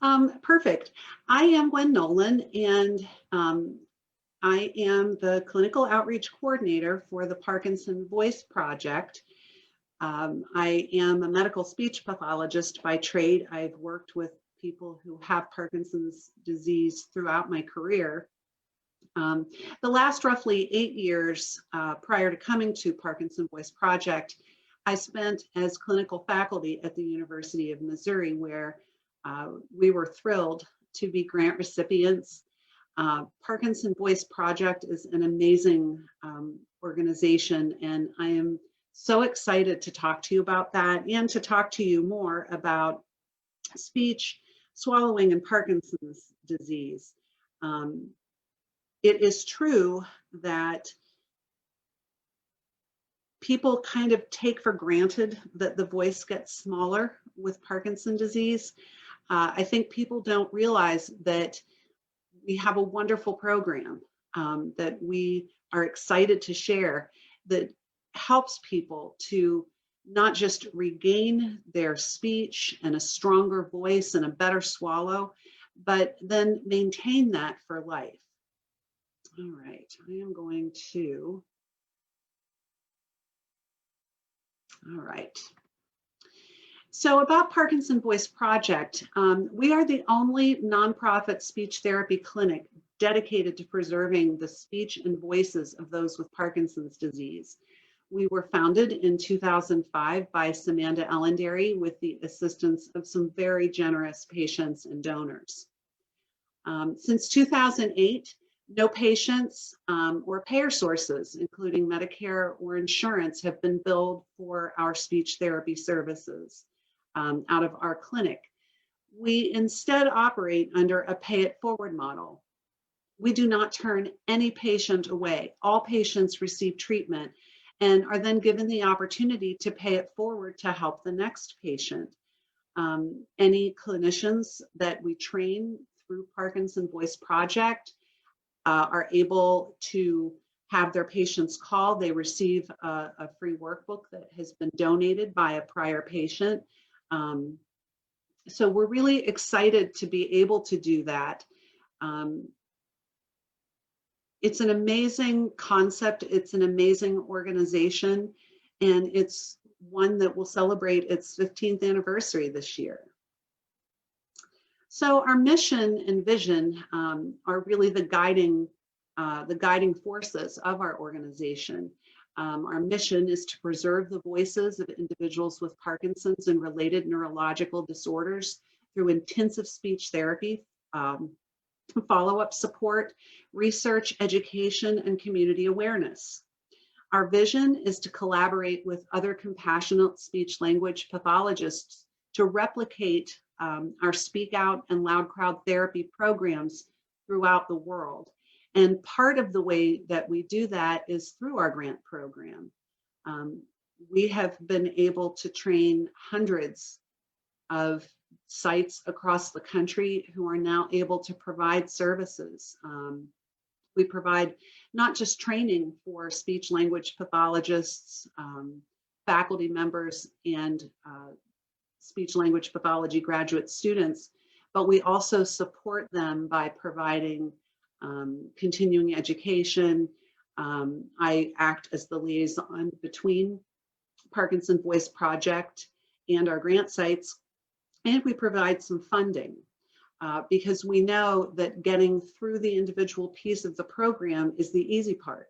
Perfect. I am Gwen Nolan, and I am the Clinical Outreach Coordinator for the Parkinson Voice Project. I am a medical speech pathologist by trade. I've worked with people who have Parkinson's disease throughout my career. The last roughly 8 years prior to coming to Parkinson Voice Project, I spent as clinical faculty at the University of Missouri, where we were thrilled to be grant recipients. Parkinson Voice Project is an amazing organization, and I am so excited to talk to you about that and to talk to you more about speech, swallowing, and Parkinson's disease. It is true that people kind of take for granted that the voice gets smaller with Parkinson's disease. I think people don't realize that we have a wonderful program that we are excited to share that helps people to not just regain their speech and a stronger voice and a better swallow, but then maintain that for life. All right, I am going to, all right. So about Parkinson Voice Project, we are the only nonprofit speech therapy clinic dedicated to preserving the speech and voices of those with Parkinson's disease. We were founded in 2005 by Samantha Ellendary with the assistance of some very generous patients and donors. Since 2008, no patients or payer sources, including Medicare or insurance, have been billed for our speech therapy services out of our clinic. We instead operate under a pay-it-forward model. We do not turn any patient away. All patients receive treatment and are then given the opportunity to pay it forward to help the next patient. Any clinicians that we train through Parkinson Voice Project are able to have their patients call. They receive a free workbook that has been donated by a prior patient. So we're really excited to be able to do that. It's an amazing concept. It's an amazing organization, and it's one that will celebrate its 15th anniversary this year. So our mission and vision are really the guiding forces of our organization. Our mission is to preserve the voices of individuals with Parkinson's and related neurological disorders through intensive speech therapy, follow-up support, research, education, and community awareness. Our vision is to collaborate with other compassionate speech language pathologists to replicate our Speak Out and Loud Crowd therapy programs throughout the world. And part of the way that we do that is through our grant program. We have been able to train hundreds of sites across the country who are now able to provide services. We provide not just training for speech language pathologists, faculty members, and speech language pathology graduate students, but we also support them by providing continuing education. I act as the liaison between Parkinson Voice Project and our grant sites, and we provide some funding because we know that getting through the individual piece of the program is the easy part.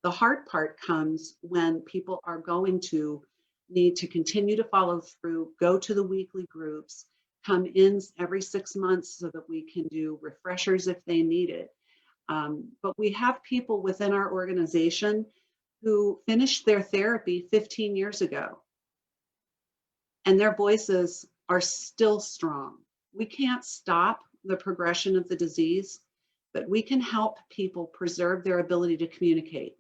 The hard part comes when people are going to need to continue to follow through, go to the weekly groups, come in every 6 months so that we can do refreshers if they need it. But we have people within our organization who finished their therapy 15 years ago, and their voices are still strong. We can't stop the progression of the disease, but we can help people preserve their ability to communicate,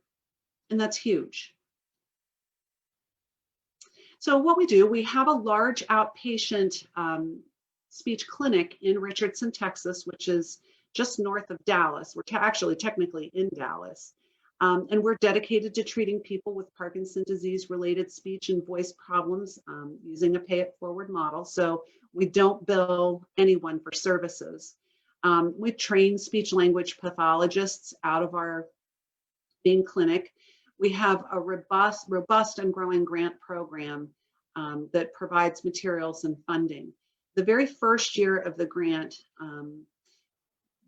and that's huge. So what we do, we have a large outpatient speech clinic in Richardson, Texas, which is just north of Dallas. We're actually technically in Dallas. And we're dedicated to treating people with Parkinson's disease related speech and voice problems using a pay it forward model. So We don't bill anyone for services. We train speech language pathologists out of our main clinic. We have a robust and growing grant program that provides materials and funding. The very first year of the grant,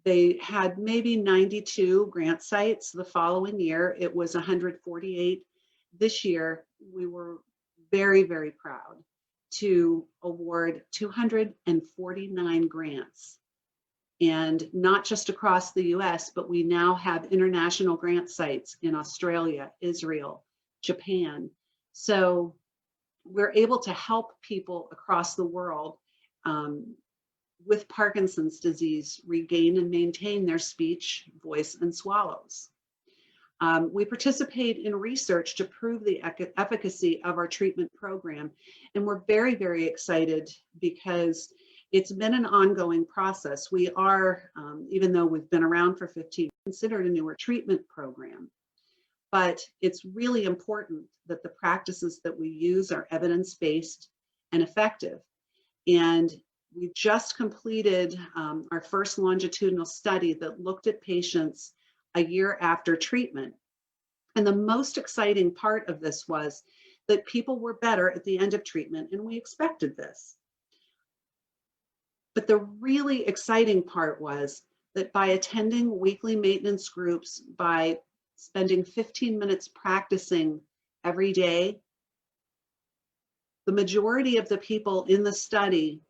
they had maybe 92 grant sites. The following year, it was 148. This year, we were very, very proud to award 249 grants. And not just across the US, but we now have international grant sites in Australia, Israel, Japan. So we're able to help people across the world with Parkinson's disease regain and maintain their speech, voice, and swallows. We participate in research to prove the efficacy of our treatment program. And we're very, very excited because it's been an ongoing process. We are, even though we've been around for 15 years, considered a newer treatment program. But it's really important that the practices that we use are evidence-based and effective. And we just completed our first longitudinal study that looked at patients a year after treatment. And the most exciting part of this was that people were better at the end of treatment, and we expected this. But the really exciting part was that by attending weekly maintenance groups, by spending 15 minutes practicing every day, the majority of the people in the study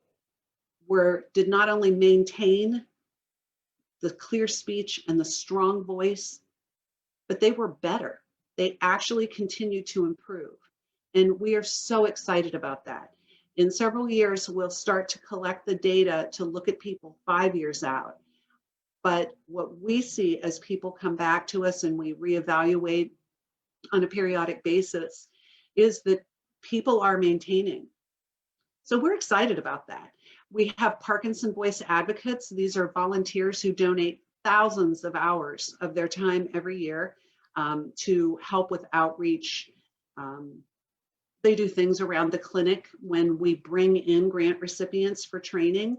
did not only maintain the clear speech and the strong voice, but they were better. They actually continued to improve. And we are so excited about that. In several years, we'll start to collect the data to look at people 5 years out. But what we see as people come back to us and we reevaluate on a periodic basis is that people are maintaining. So we're excited about that. We have Parkinson Voice Advocates. These are volunteers who donate thousands of hours of their time every year to help with outreach. They do things around the clinic. When we bring in grant recipients for training,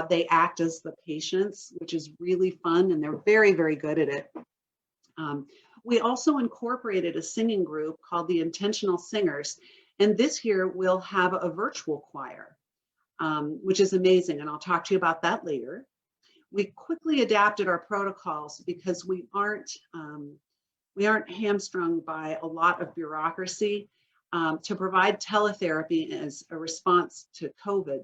they act as the patients, which is really fun, and they're very, very good at it. We also incorporated a singing group called the Intentional Singers, and this year we'll have a virtual choir, which is amazing, and I'll talk to you about that later. We quickly adapted our protocols because we aren't hamstrung by a lot of bureaucracy to provide teletherapy as a response to COVID.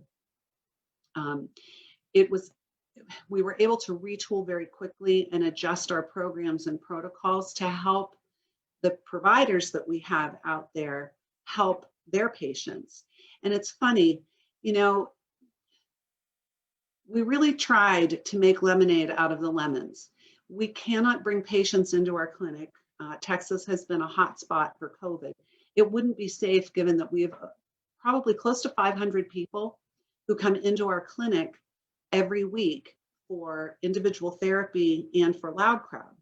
We were able to retool very quickly and adjust our programs and protocols to help the providers that we have out there help their patients. And it's funny, you know, we really tried to make lemonade out of the lemons. We cannot bring patients into our clinic. Texas has been a hot spot for COVID. It wouldn't be safe given that we have probably close to 500 people who come into our clinic every week for individual therapy and for loud crowd.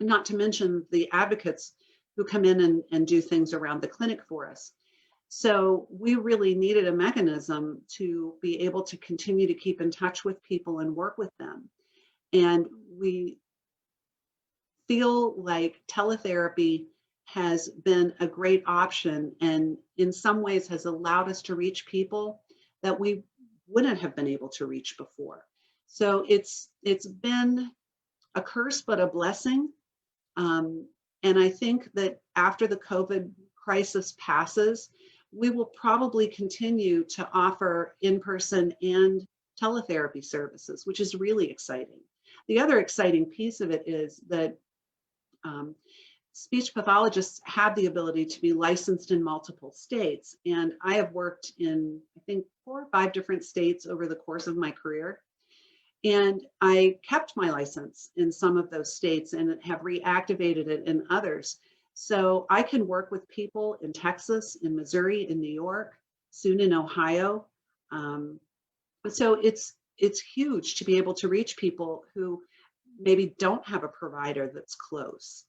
Not to mention the advocates who come in and do things around the clinic for us. So we really needed a mechanism to be able to continue to keep in touch with people and work with them. And we feel like teletherapy has been a great option and in some ways has allowed us to reach people that we wouldn't have been able to reach before. So it's been a curse, but a blessing. And I think that after the COVID crisis passes, we will probably continue to offer in-person and teletherapy services, which is really exciting. The other exciting piece of it is that speech pathologists have the ability to be licensed in multiple states. And I have worked in, I think, 4 or 5 different states over the course of my career. And I kept my license in some of those states and have reactivated it in others. So I can work with people in Texas, in Missouri, in New York, soon in Ohio. So it's huge to be able to reach people who maybe don't have a provider that's close.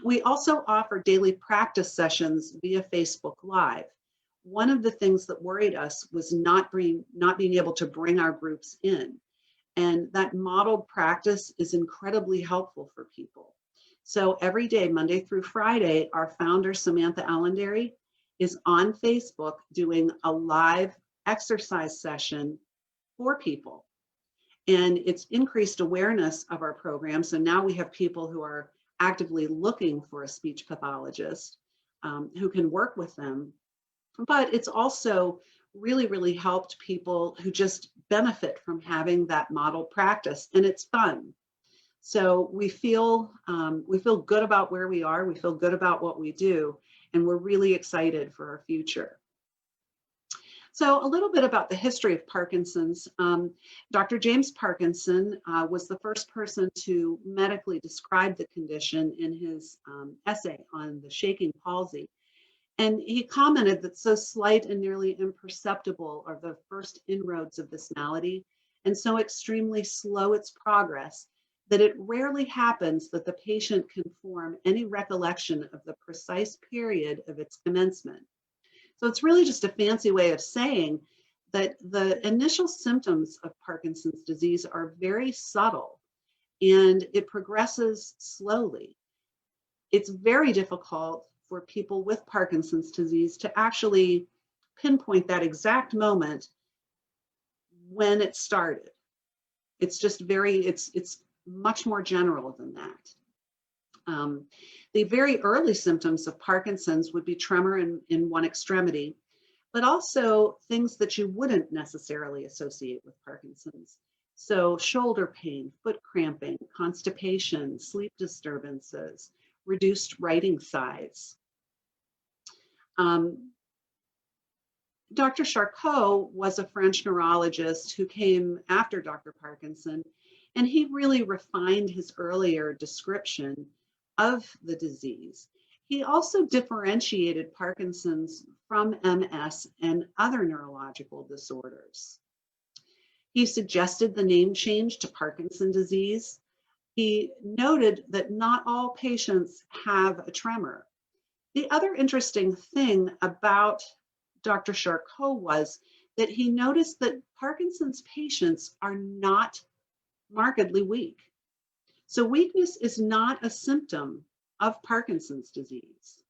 We also offer daily practice sessions via Facebook Live. one of the things that worried us was not being able to bring our groups in. And that modeled practice is incredibly helpful for people. So every day, Monday through Friday, our founder, Samantha Allendary, is on Facebook doing a live exercise session for people. And it's increased awareness of our program. So now we have people who are actively looking for a speech pathologist who can work with them. But it's also really, really helped people who just benefit from having that model practice, and it's fun. So we feel good about where we are. We feel good about what we do, and we're really excited for our future. So a little bit about the history of Parkinson's. Dr. James Parkinson was the first person to medically describe the condition in his essay on the shaking palsy. And he commented that so slight and nearly imperceptible are the first inroads of this malady, and so extremely slow its progress, that it rarely happens that the patient can form any recollection of the precise period of its commencement. So it's really just a fancy way of saying that the initial symptoms of Parkinson's disease are very subtle and it progresses slowly. It's very difficult for people with Parkinson's disease to actually pinpoint that exact moment when it started. It's just it's much more general than that. The very early symptoms of Parkinson's would be tremor in one extremity, but also things that you wouldn't necessarily associate with Parkinson's. So shoulder pain, foot cramping, constipation, sleep disturbances, reduced writing size. Dr. Charcot was a French neurologist who came after Dr. Parkinson, and he really refined his earlier description of the disease. He also differentiated Parkinson's from MS and other neurological disorders. He suggested the name change to Parkinson disease. He noted that not all patients have a tremor. The other interesting thing about Dr. Charcot was that he noticed that Parkinson's patients are not markedly weak. So weakness is not a symptom of Parkinson's disease.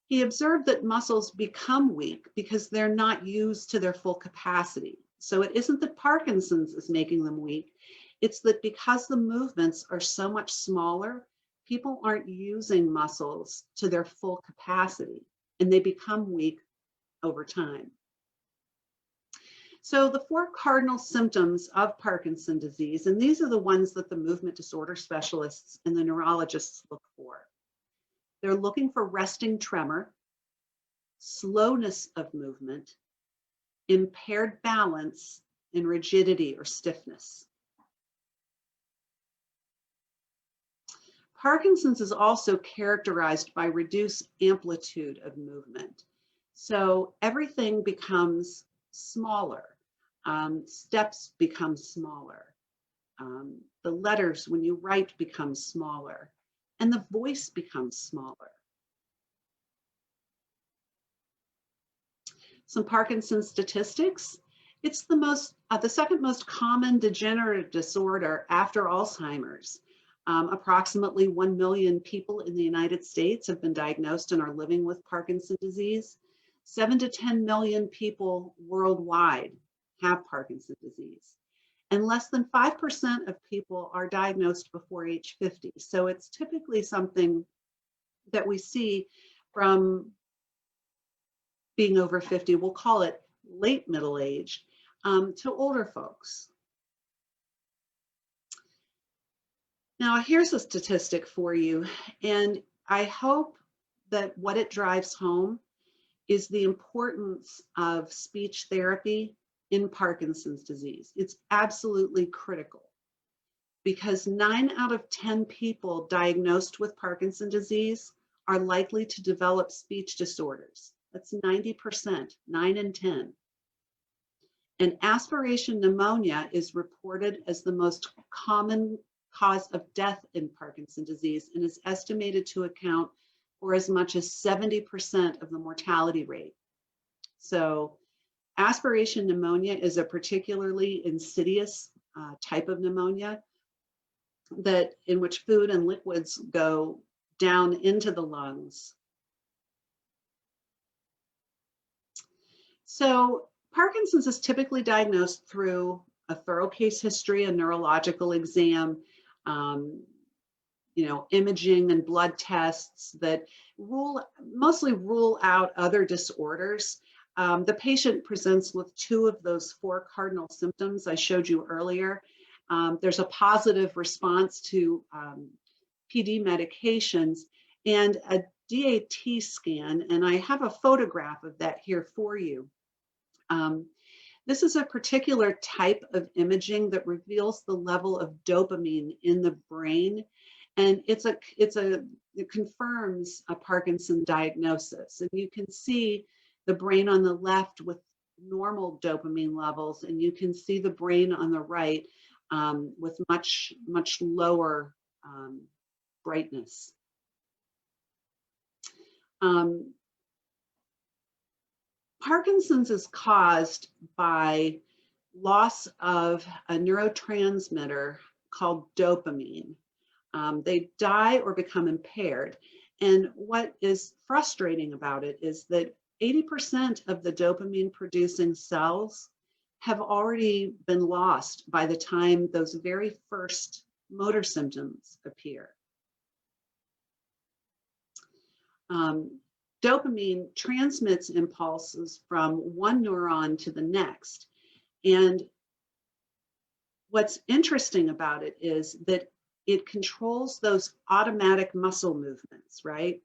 He observed that muscles become weak because they're not used to their full capacity. So it isn't that Parkinson's is making them weak, it's that because the movements are so much smaller, people aren't using muscles to their full capacity and they become weak over time. So the 4 cardinal symptoms of Parkinson's disease, and these are the ones that the movement disorder specialists and the neurologists look for. They're looking for resting tremor, slowness of movement, impaired balance, and rigidity or stiffness. Parkinson's is also characterized by reduced amplitude of movement. So everything becomes smaller. Steps become smaller. The letters, when you write, become smaller. And the voice becomes smaller. Some Parkinson's statistics. It's the second most common degenerative disorder after Alzheimer's. Approximately 1 million people in the United States have been diagnosed and are living with Parkinson's disease. 7 to 10 million people worldwide have Parkinson's disease. And less than 5% of people are diagnosed before age 50. So it's typically something that we see from being over 50, we'll call it late middle age, to older folks. Now, here's a statistic for you, and I hope that what it drives home is the importance of speech therapy in Parkinson's disease. It's absolutely critical because 9 out of 10 people diagnosed with Parkinson's disease are likely to develop speech disorders. That's 90%, 9 in 10. And aspiration pneumonia is reported as the most common cause of death in Parkinson's disease and is estimated to account or as much as 70% of the mortality rate. So aspiration pneumonia is a particularly insidious type of pneumonia that in which food and liquids go down into the lungs. So Parkinson's is typically diagnosed through a thorough case history, a neurological exam, imaging and blood tests that mostly rule out other disorders. The patient presents with 2 of those 4 cardinal symptoms I showed you earlier. There's a positive response to PD medications and a DAT scan, and I have a photograph of that here for you. This is a particular type of imaging that reveals the level of dopamine in the brain, and it confirms a Parkinson diagnosis. And you can see the brain on the left with normal dopamine levels, and you can see the brain on the right with much lower brightness. Parkinson's is caused by loss of a neurotransmitter called dopamine. They die or become impaired. And what is frustrating about it is that 80% of the dopamine producing cells have already been lost by the time those very first motor symptoms appear. Dopamine transmits impulses from one neuron to the next. And what's interesting about it is that it controls those automatic muscle movements, right?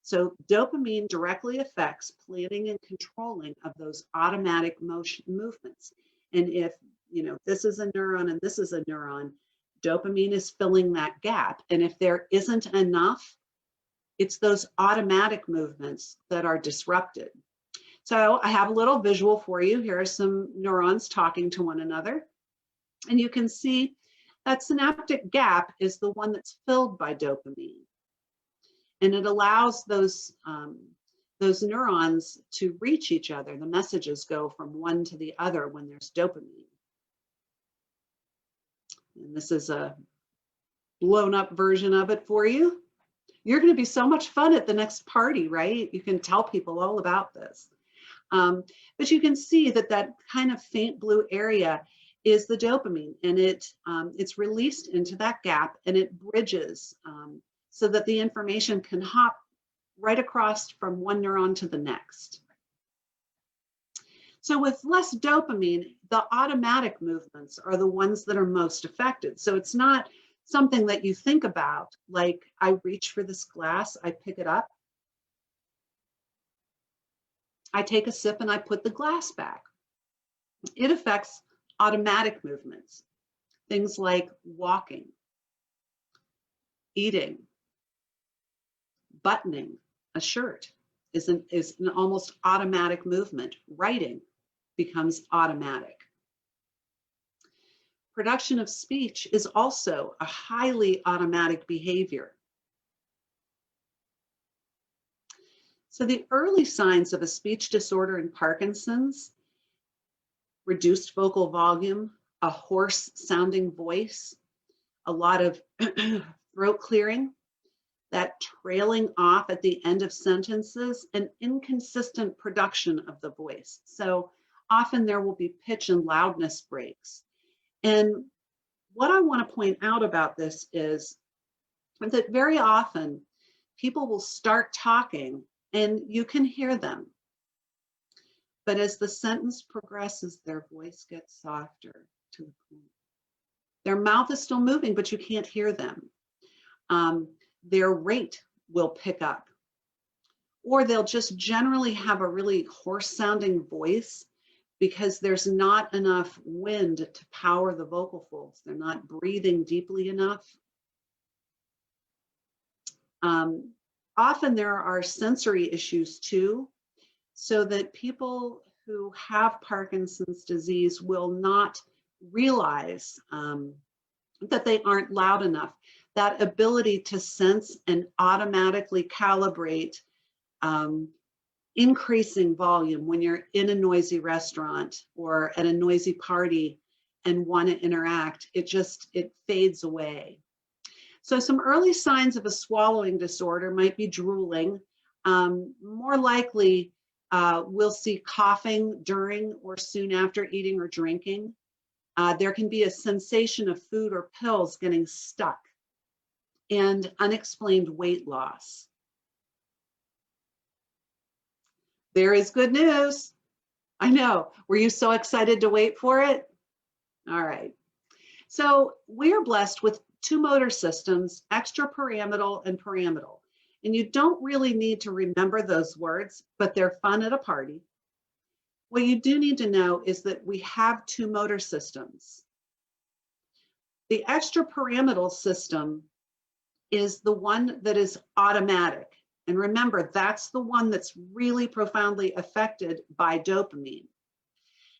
So dopamine directly affects planning and controlling of those automatic motion movements. And if, this is a neuron and this is a neuron, dopamine is filling that gap. And if there isn't enough, it's those automatic movements that are disrupted. So I have a little visual for you. Here are some neurons talking to one another. And you can see that synaptic gap is the one that's filled by dopamine. And it allows those neurons to reach each other. The messages go from one to the other when there's dopamine. And this is a blown up version of it for you. You're going to be so much fun at the next party, right? You can tell people all about this. But you can see that kind of faint blue area is the dopamine, and it's released into that gap, and it bridges so that the information can hop right across from one neuron to the next. So with less dopamine, the automatic movements are the ones that are most affected. So it's not something that you think about, like I reach for this glass, I pick it up, I take a sip and I put the glass back. It affects automatic movements, things like walking, eating, buttoning a shirt is an almost automatic movement. Writing becomes automatic. Production of speech is also a highly automatic behavior. So the early signs of a speech disorder in Parkinson's: reduced vocal volume, a hoarse sounding voice, a lot of throat clearing, that trailing off at the end of sentences, and inconsistent production of the voice. So often there will be pitch and loudness breaks. And what I want to point out about this is that very often people will start talking and you can hear them. But as the sentence progresses, their voice gets softer to the point. Their mouth is still moving, but you can't hear them. Their rate will pick up. Or they'll just generally have a really hoarse sounding voice because there's not enough wind to power the vocal folds. They're not breathing deeply enough. Often there are sensory issues too, so that people who have Parkinson's disease will not realize that they aren't loud enough. that ability to sense and automatically calibrate increasing volume when you're in a noisy restaurant or at a noisy party and want to interact, it fades away. So some early signs of a swallowing disorder might be drooling. More likely, we'll see coughing during or soon after eating or drinking. There can be a sensation of food or pills getting stuck, and unexplained weight loss. There is good news. I know. Were you so excited to wait for it? All right. So we are blessed with two motor systems, extrapyramidal and pyramidal. And you don't really need to remember those words, but they're fun at a party. What you do need to know is that we have two motor systems. The extrapyramidal system is the one that is automatic. And remember, that's the one that's really profoundly affected by dopamine.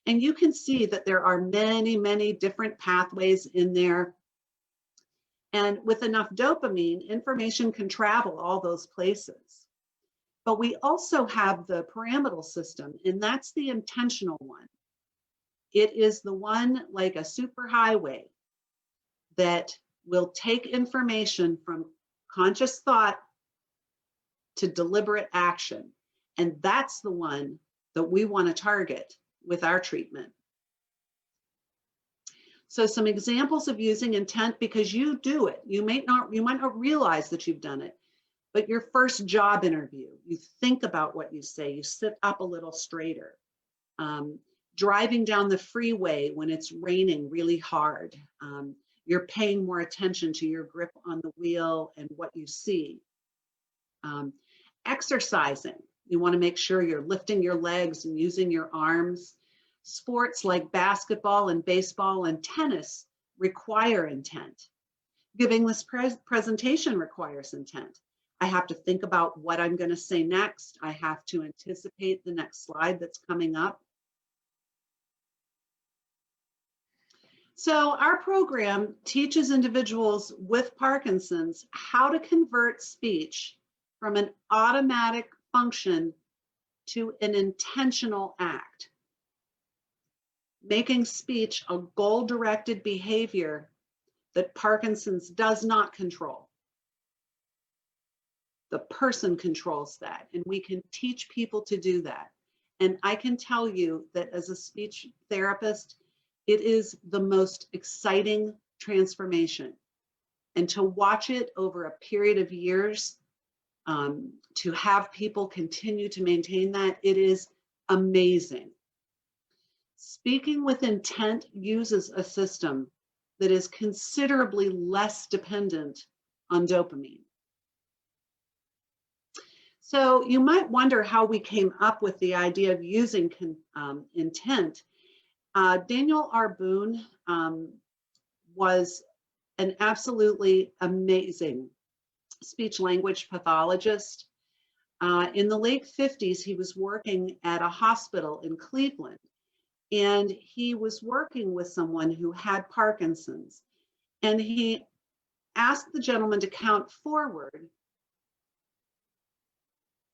And you can see that there are many, many different pathways in there. And with enough dopamine, information can travel all those places. But we also have the pyramidal system, and that's the intentional one. It is the one like a superhighway that will take information from conscious thought to deliberate action. And that's the one that we want to target with our treatment. So some examples of using intent, because you do it. You might not realize that you've done it, but your first job interview, you think about what you say, you sit up a little straighter. Driving down the freeway when it's raining really hard, you're paying more attention to your grip on the wheel and what you see. Exercising, you want to make sure you're lifting your legs and using your arms. Sports like basketball and baseball and tennis require intent. Giving this presentation requires intent. I have to think about what I'm going to say next. I have to anticipate the next slide that's coming up. So our program teaches individuals with Parkinson's how to convert speech from an automatic function to an intentional act, making speech a goal-directed behavior that Parkinson's does not control. The person controls that, and we can teach people to do that. And I can tell you that as a speech therapist, it is the most exciting transformation. And to watch it over a period of years, to have people continue to maintain that, it is amazing. Speaking with intent uses a system that is considerably less dependent on dopamine. So you might wonder how we came up with the idea of using intent. Daniel R. Boone was an absolutely amazing speech language pathologist. In the late 50s, he was working at a hospital in Cleveland, and he was working with someone who had Parkinson's. And he asked the gentleman to count forward,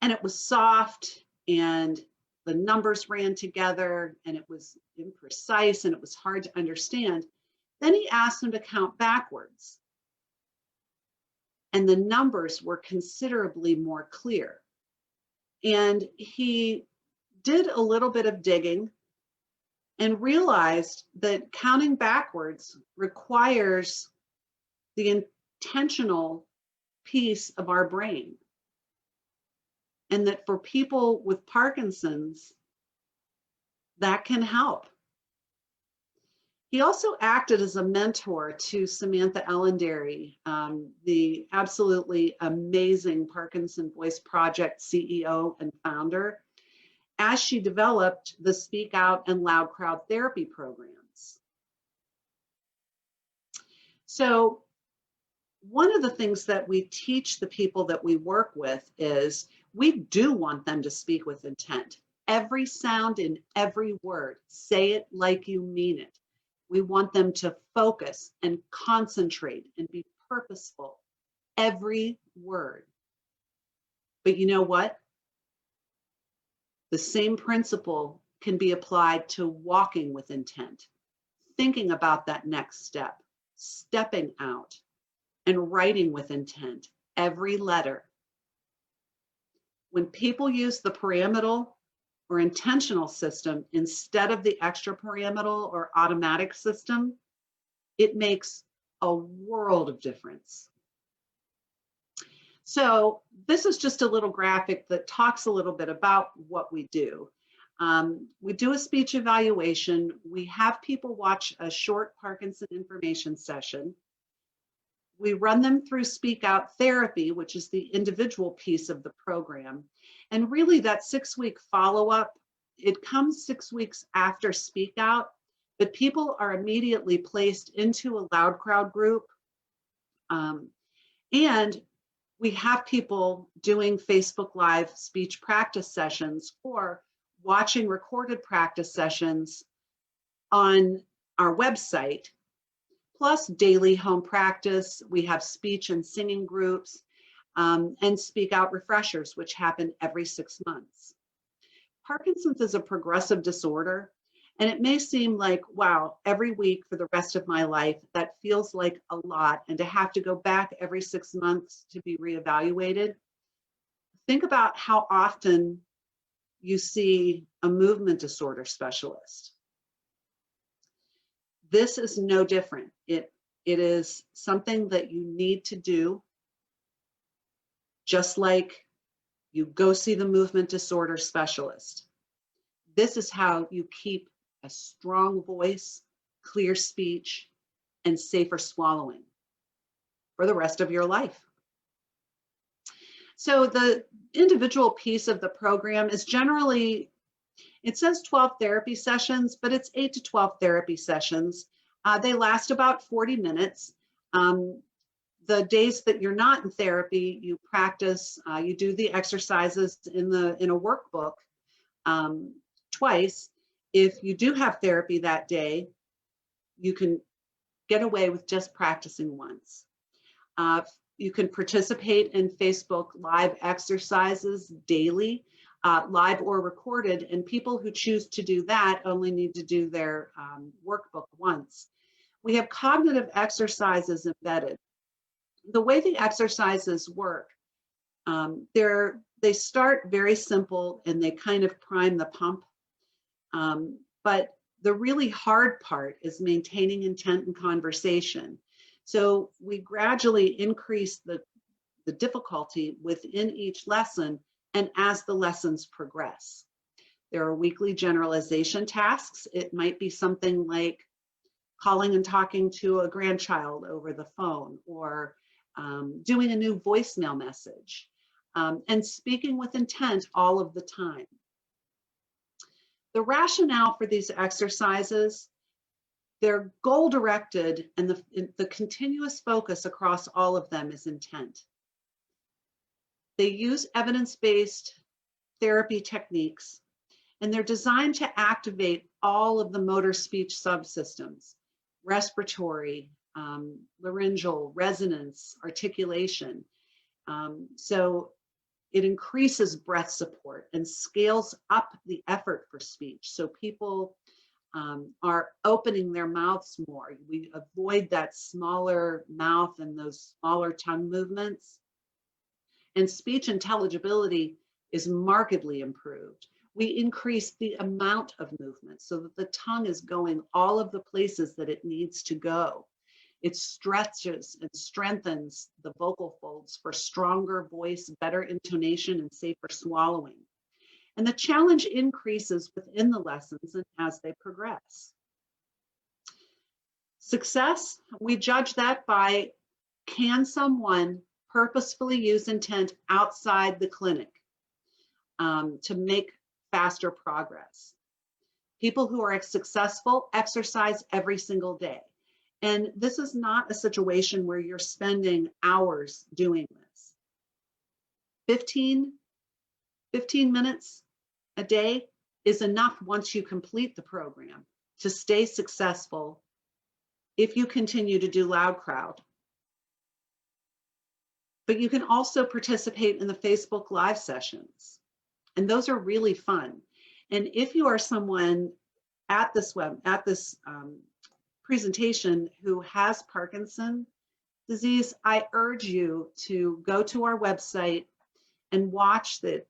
and it was soft, and the numbers ran together, and it was imprecise, and it was hard to understand. Then he asked him to count backwards, and the numbers were considerably more clear. And he did a little bit of digging and realized that counting backwards requires the intentional piece of our brain. And that for people with Parkinson's, that can help. He also acted as a mentor to Samantha Ellenderry, the absolutely amazing Parkinson Voice Project CEO and founder, as she developed the Speak Out and Loud Crowd Therapy programs. So one of the things that we teach the people that we work with is we do want them to speak with intent. Every sound in every word, say it like you mean it. We want them to focus and concentrate and be purposeful, every word. But you know what? The same principle can be applied to walking with intent, thinking about that next step, stepping out, and writing with intent, every letter. When people use the pyramidal or intentional system instead of the extra pyramidal or automatic system, it makes a world of difference. So this is just a little graphic that talks a little bit about what we do. We do a speech evaluation. We have people watch a short Parkinson information session. We run them through Speak Out therapy, which is the individual piece of the program. And really that 6-week follow-up, it comes 6 weeks after Speak Out, but people are immediately placed into a Loud Crowd group. And we have people doing Facebook Live speech practice sessions or watching recorded practice sessions on our website, plus daily home practice. We have speech and singing groups and Speak Out refreshers, which happen every 6 months. Parkinson's is a progressive disorder, and it may seem like, wow, every week for the rest of my life, that feels like a lot, and to have to go back every 6 months to be reevaluated. Think about how often you see a movement disorder specialist. This is no different. It is something that you need to do, just like you go see the movement disorder specialist. This is how you keep a strong voice, clear speech, and safer swallowing for the rest of your life. So the individual piece of the program is generally, it says 12 therapy sessions, but it's 8 to 12 therapy sessions. They last about 40 minutes. The days that you're not in therapy, you practice, you do the exercises in a workbook twice. If you do have therapy that day, you can get away with just practicing once. You can participate in Facebook Live exercises daily, live or recorded, and people who choose to do that only need to do their workbook once. We have cognitive exercises embedded. The way the exercises work, they start very simple and they kind of prime the pump. But the really hard part is maintaining intent and conversation. So we gradually increase the difficulty within each lesson and as the lessons progress. There are weekly generalization tasks. It might be something like calling and talking to a grandchild over the phone, or doing a new voicemail message, and speaking with intent all of the time. The rationale for these exercises, they're goal-directed, and the continuous focus across all of them is intent. They use evidence-based therapy techniques, and they're designed to activate all of the motor speech subsystems: respiratory, laryngeal, resonance, articulation. So it increases breath support and scales up the effort for speech. So people are opening their mouths more. We avoid that smaller mouth and those smaller tongue movements. And speech intelligibility is markedly improved. We increase the amount of movement so that the tongue is going all of the places that it needs to go. It stretches and strengthens the vocal folds for stronger voice, better intonation, and safer swallowing. And the challenge increases within the lessons and as they progress. Success, we judge that by, can someone purposefully use intent outside the clinic to make faster progress? People who are successful exercise every single day. And this is not a situation where you're spending hours doing this. 15 minutes a day is enough once you complete the program to stay successful if you continue to do Loud Crowd. But you can also participate in the Facebook Live sessions, and those are really fun. And if you are someone at this presentation who has Parkinson's disease, I urge you to go to our website and watch it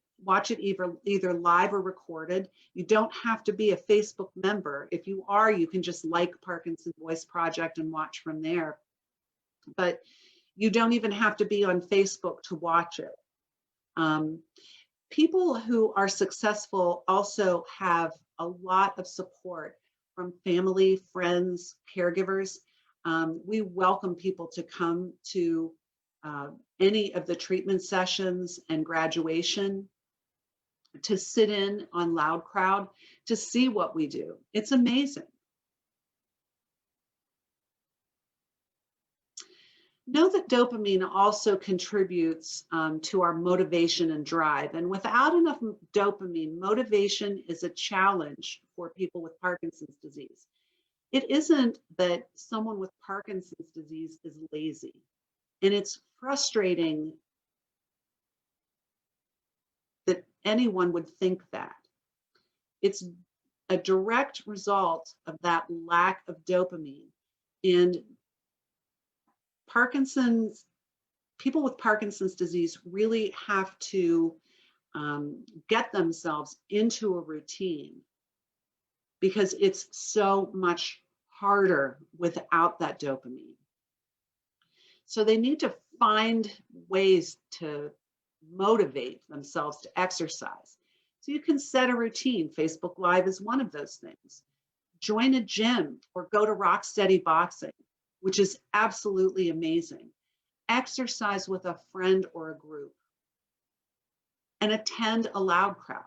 either live or recorded. You don't have to be a Facebook member. If you are, you can just like Parkinson Voice Project and watch from there. But you don't even have to be on Facebook to watch it. People who are successful also have a lot of support from family, friends, caregivers. We welcome people to come to any of the treatment sessions and graduation, to sit in on Loud Crowd, to see what we do. It's amazing. Know that dopamine also contributes to our motivation and drive. And without enough dopamine, motivation is a challenge for people with Parkinson's disease. It isn't that someone with Parkinson's disease is lazy. And it's frustrating that anyone would think that. It's a direct result of that lack of dopamine. And people with Parkinson's disease really have to get themselves into a routine, because it's so much harder without that dopamine. So they need to find ways to motivate themselves to exercise. So you can set a routine. Facebook Live is one of those things. Join a gym or go to Rocksteady Boxing, which is absolutely amazing. Exercise with a friend or a group, and attend a Loud Crowd.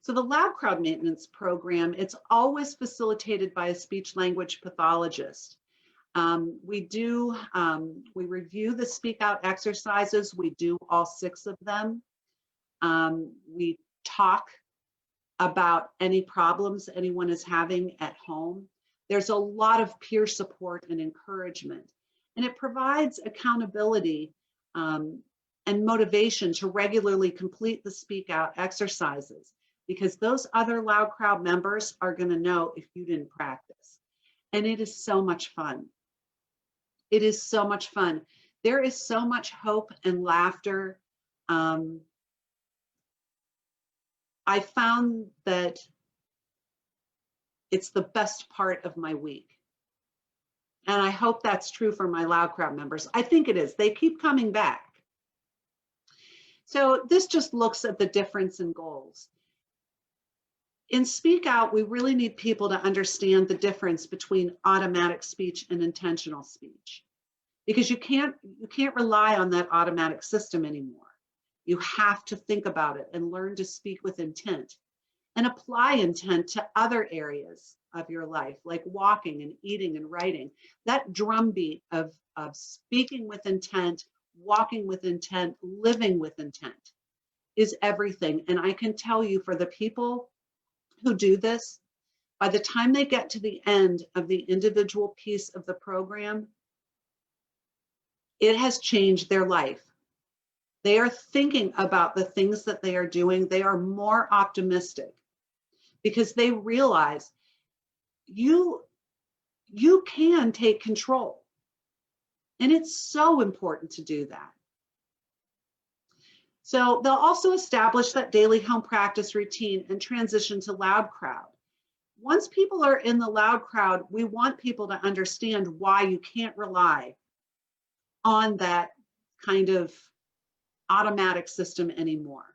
So the Loud Crowd maintenance program, it's always facilitated by a speech language pathologist. We review the speak out exercises. We do all 6 of them. We talk about any problems anyone is having at home. There's a lot of peer support and encouragement, and it provides accountability and motivation to regularly complete the speak out exercises, because those other Loud Crowd members are going to know if you didn't practice. And it is so much fun. It is so much fun. There is so much hope and laughter. I found that it's the best part of my week. And I hope that's true for my Loud Crowd members. I think it is. They keep coming back. So this just looks at the difference in goals. In Speak Out, we really need people to understand the difference between automatic speech and intentional speech, because you can't rely on that automatic system anymore. You have to think about it and learn to speak with intent, and apply intent to other areas of your life, like walking and eating and writing. That drumbeat of speaking with intent, walking with intent, living with intent is everything. And I can tell you, for the people who do this, by the time they get to the end of the individual piece of the program, it has changed their life. They are thinking about the things that they are doing. They are more optimistic, because they realize you can take control. And it's so important to do that. So they'll also establish that daily home practice routine and transition to Loud Crowd. Once people are in the Loud Crowd, we want people to understand why you can't rely on that kind of automatic system anymore.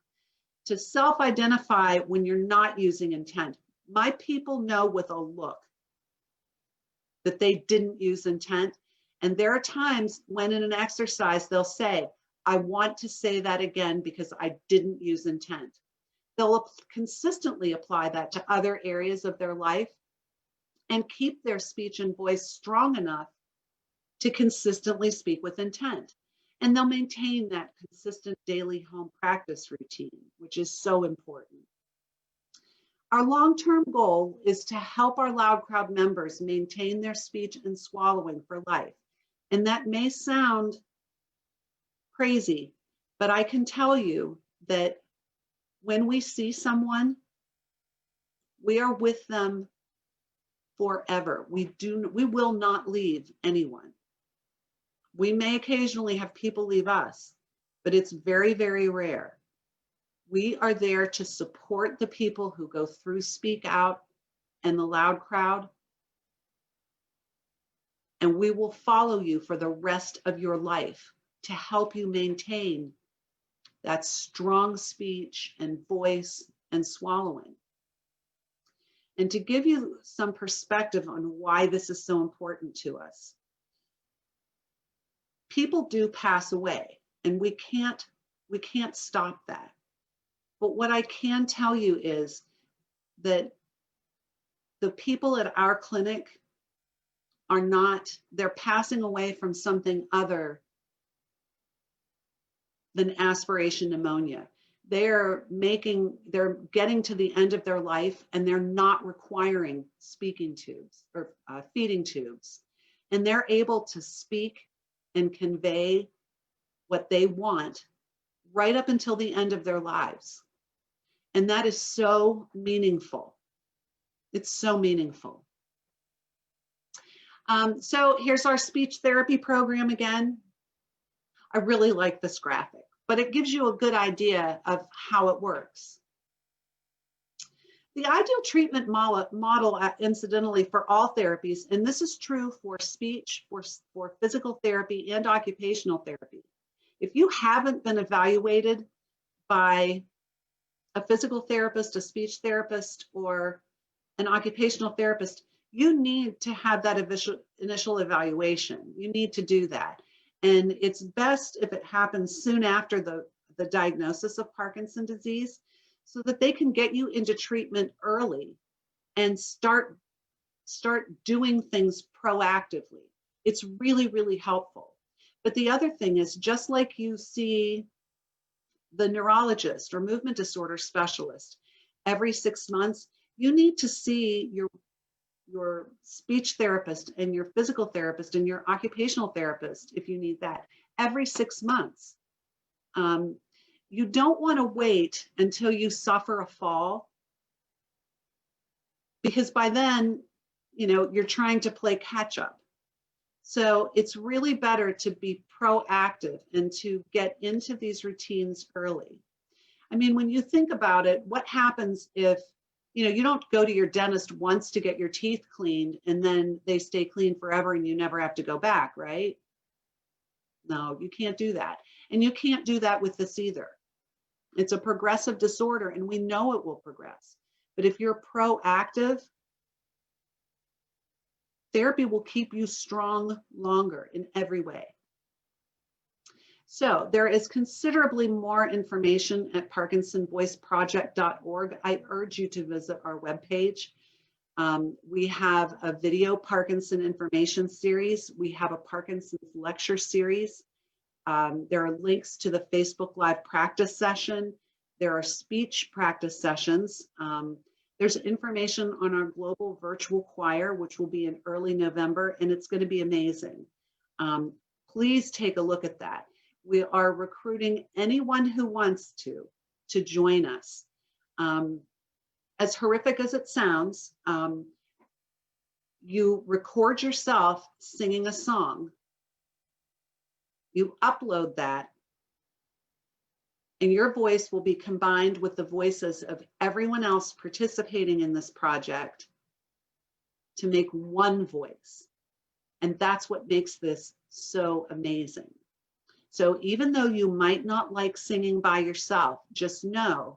To self-identify when you're not using intent. My people know with a look that they didn't use intent. And there are times when in an exercise, they'll say, I want to say that again because I didn't use intent. They'll consistently apply that to other areas of their life and keep their speech and voice strong enough to consistently speak with intent. And they'll maintain that consistent daily home practice routine, which is so important. Our long-term goal is to help our Loud Crowd members maintain their speech and swallowing for life. And that may sound crazy, but I can tell you that when we see someone, we are with them forever. We will not leave anyone. We may occasionally have people leave us, but it's very, very rare. We are there to support the people who go through Speak Out and the Loud Crowd, and we will follow you for the rest of your life to help you maintain that strong speech and voice and swallowing. And to give you some perspective on why this is so important to us, people do pass away, and we can't stop that. But what I can tell you is that the people at our clinic are not, they're passing away from something other than aspiration pneumonia. They're getting to the end of their life, and they're not requiring speaking tubes or feeding tubes. And they're able to speak and convey what they want right up until the end of their lives. And that is so meaningful. It's so meaningful. So here's our speech therapy program again. I really like this graphic, but it gives you a good idea of how it works. The ideal treatment model incidentally for all therapies, and this is true for speech, for physical therapy and occupational therapy. If you haven't been evaluated by a physical therapist, a speech therapist, or an occupational therapist, you need to have that initial evaluation. You need to do that. And it's best if it happens soon after the diagnosis of Parkinson's disease, so that they can get you into treatment early and start doing things proactively. It's really, really helpful. But the other thing is, just like you see the neurologist or movement disorder specialist every 6 months, you need to see your speech therapist and your physical therapist and your occupational therapist, if you need that, every 6 months. You don't want to wait until you suffer a fall, because by then, you're trying to play catch up. So it's really better to be proactive and to get into these routines early. I mean, when you think about it, what happens if, you don't go to your dentist once to get your teeth cleaned and then they stay clean forever and you never have to go back, right? No, you can't do that. And you can't do that with this either. It's a progressive disorder, and we know it will progress. But if you're proactive, therapy will keep you strong longer in every way. So there is considerably more information at parkinsonvoiceproject.org. I urge you to visit our webpage. We have a video Parkinson information series. We have a Parkinson's lecture series. There are links to the Facebook Live practice session. There are speech practice sessions. There's information on our global virtual choir, which will be in early November, and it's going to be amazing. Please take a look at that. We are recruiting anyone who wants to join us. As horrific as it sounds, you record yourself singing a song. You upload that, and your voice will be combined with the voices of everyone else participating in this project to make one voice. And that's what makes this so amazing. So even though you might not like singing by yourself, just know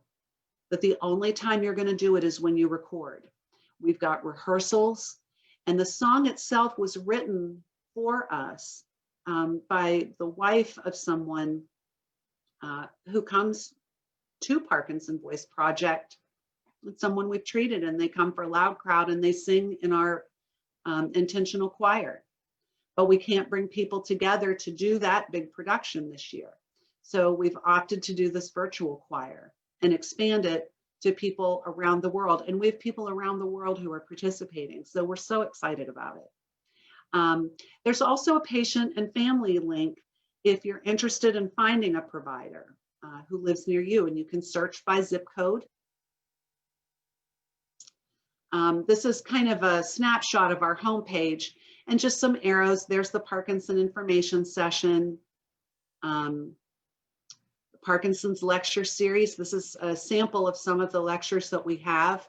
that the only time you're going to do it is when you record. We've got rehearsals, and the song itself was written for us by the wife of someone who comes to Parkinson Voice Project. It's someone we've treated, and they come for Loud Crowd and they sing in our intentional choir. But we can't bring people together to do that big production this year. So we've opted to do this virtual choir and expand it to people around the world. And we have people around the world who are participating. So we're so excited about it. There's also a patient and family link if you're interested in finding a provider who lives near you, and you can search by zip code. This is kind of a snapshot of our homepage and just some arrows. There's the Parkinson information session, Parkinson's lecture series. This is a sample of some of the lectures that we have.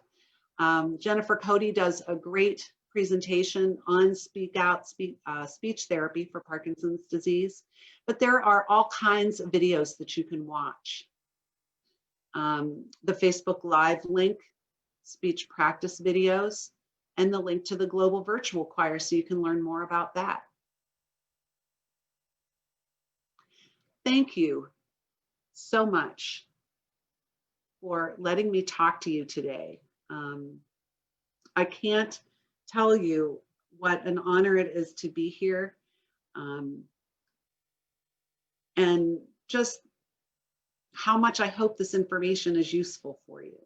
Jennifer Cody does a great presentation on speech therapy for Parkinson's disease, but there are all kinds of videos that you can watch. The Facebook Live link, speech practice videos, and the link to the Global Virtual Choir so you can learn more about that. Thank you so much for letting me talk to you today. I can't tell you what an honor it is to be here, and just how much I hope this information is useful for you.